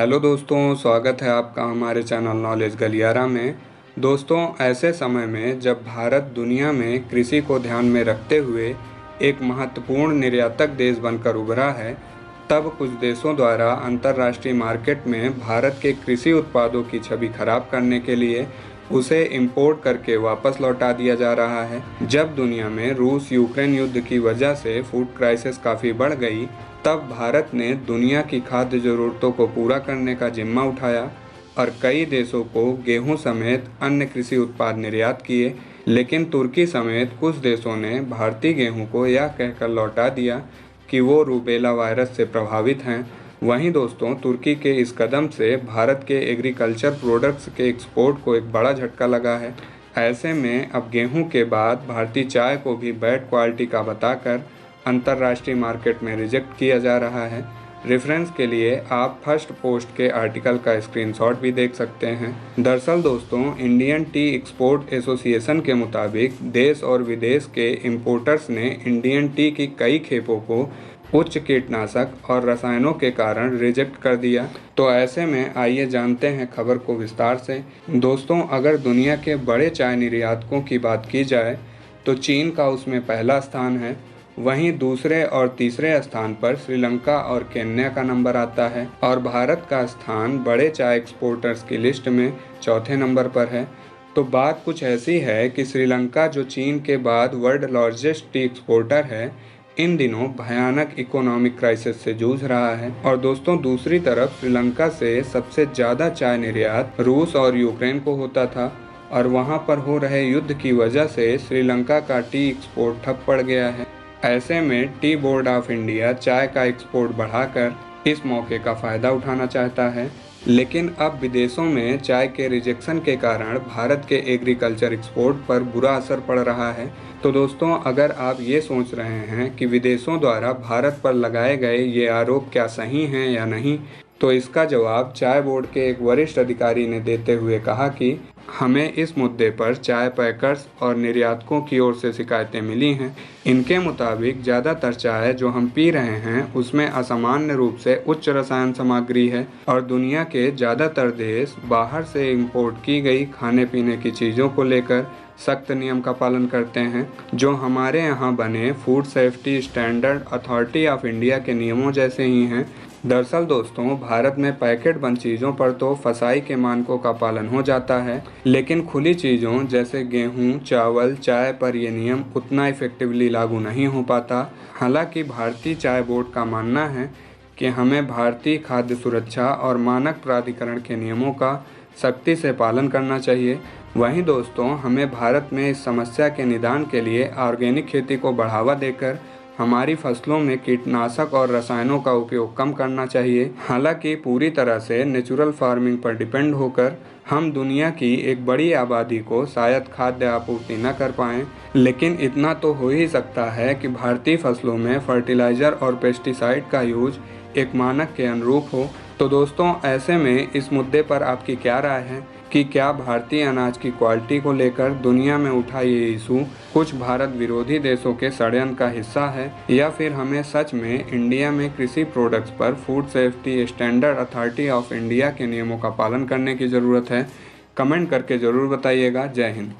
Hello दोस्तों, स्वागत है आपका हमारे चैनल नॉलेज गलियारा में। दोस्तों, ऐसे समय में जब भारत दुनिया में कृषि को ध्यान में रखते हुए एक महत्वपूर्ण निर्यातक देश बनकर उभरा है, तब कुछ देशों द्वारा अंतर्राष्ट्रीय मार्केट में भारत के कृषि उत्पादों की छवि खराब करने के लिए उसे इंपोर्ट करके वापस लौटा दिया जा रहा है। जब दुनिया में रूस यूक्रेन युद्ध की वजह से फूड क्राइसिस काफ़ी बढ़ गई, तब भारत ने दुनिया की खाद्य ज़रूरतों को पूरा करने का जिम्मा उठाया और कई देशों को गेहूं समेत अन्य कृषि उत्पाद निर्यात किए। लेकिन तुर्की समेत कुछ देशों ने भारतीय गेहूं को यह कहकर लौटा दिया कि वो रूबेला वायरस से प्रभावित हैं। वहीं दोस्तों, तुर्की के इस कदम से भारत के एग्रीकल्चर प्रोडक्ट्स के एक्सपोर्ट को एक बड़ा झटका लगा है। ऐसे में अब गेहूं के बाद भारतीय चाय को भी बैड क्वालिटी का बताकर अंतर्राष्ट्रीय मार्केट में रिजेक्ट किया जा रहा है। रेफरेंस के लिए आप फर्स्ट पोस्ट के आर्टिकल का स्क्रीनशॉट भी देख सकते हैं। दरअसल दोस्तों, इंडियन टी एक्सपोर्ट एसोसिएशन के मुताबिक देश और विदेश के इंपोर्टर्स ने इंडियन टी की कई खेपों को उच्च कीटनाशक और रसायनों के कारण रिजेक्ट कर दिया। तो ऐसे में आइए जानते हैं खबर को विस्तार से। दोस्तों, अगर दुनिया के बड़े चाय निर्यातकों की बात की जाए तो चीन का उसमें पहला स्थान है। वहीं दूसरे और तीसरे स्थान पर श्रीलंका और केन्या का नंबर आता है और भारत का स्थान बड़े चाय एक्सपोर्टर्स की लिस्ट में चौथे नंबर पर है। तो बात कुछ ऐसी है कि श्रीलंका, जो चीन के बाद वर्ल्ड लार्जेस्ट टी एक्सपोर्टर है, इन दिनों भयानक इकोनॉमिक क्राइसिस से जूझ रहा है। और दोस्तों, दूसरी तरफ श्रीलंका से सबसे ज़्यादा चाय निर्यात रूस और यूक्रेन को होता था और वहां पर हो रहे युद्ध की वजह से श्रीलंका का टी एक्सपोर्ट ठप पड़ गया है। ऐसे में टी बोर्ड ऑफ इंडिया चाय का एक्सपोर्ट बढ़ाकर इस मौके का फ़ायदा उठाना चाहता है। लेकिन अब विदेशों में चाय के रिजेक्शन के कारण भारत के एग्रीकल्चर एक्सपोर्ट पर बुरा असर पड़ रहा है। तो दोस्तों, अगर आप ये सोच रहे हैं कि विदेशों द्वारा भारत पर लगाए गए ये आरोप क्या सही हैं या नहीं, तो इसका जवाब चाय बोर्ड के एक वरिष्ठ अधिकारी ने देते हुए कहा कि हमें इस मुद्दे पर चाय पैकर्स और निर्यातकों की ओर से शिकायतें मिली हैं। इनके मुताबिक ज़्यादातर चाय जो हम पी रहे हैं उसमें असामान्य रूप से उच्च रसायन सामग्री है और दुनिया के ज़्यादातर देश बाहर से इंपोर्ट की गई खाने पीने की चीज़ों को लेकर सख्त नियम का पालन करते हैं, जो हमारे यहाँ बने food safety standard authority of India के नियमों जैसे ही हैं। दरअसल दोस्तों, भारत में पैकेट बंद चीज़ों पर तो फसाई के मानकों का पालन हो जाता है, लेकिन खुली चीज़ों जैसे गेहूं, चावल, चाय पर यह नियम उतना इफेक्टिवली लागू नहीं हो पाता। हालांकि भारतीय चाय बोर्ड का मानना है कि हमें भारतीय खाद्य सुरक्षा और मानक प्राधिकरण के नियमों का सख्ती से पालन करना चाहिए। वहीं दोस्तों, हमें भारत में इस समस्या के निदान के लिए ऑर्गेनिक खेती को बढ़ावा देकर हमारी फसलों में कीटनाशक और रसायनों का उपयोग कम करना चाहिए। हालांकि पूरी तरह से नेचुरल फार्मिंग पर डिपेंड होकर हम दुनिया की एक बड़ी आबादी को शायद खाद्य आपूर्ति न कर पाएं, लेकिन इतना तो हो ही सकता है कि भारतीय फसलों में फर्टिलाइज़र और पेस्टिसाइड का यूज एक मानक के अनुरूप हो। तो दोस्तों, ऐसे में इस मुद्दे पर आपकी क्या राय है कि क्या भारतीय अनाज की क्वालिटी को लेकर दुनिया में उठा ये इशू कुछ भारत विरोधी देशों के षड्यंत्र का हिस्सा है, या फिर हमें सच में इंडिया में कृषि प्रोडक्ट्स पर food safety standard authority of India के नियमों का पालन करने की ज़रूरत है? कमेंट करके ज़रूर बताइएगा। जय हिंद।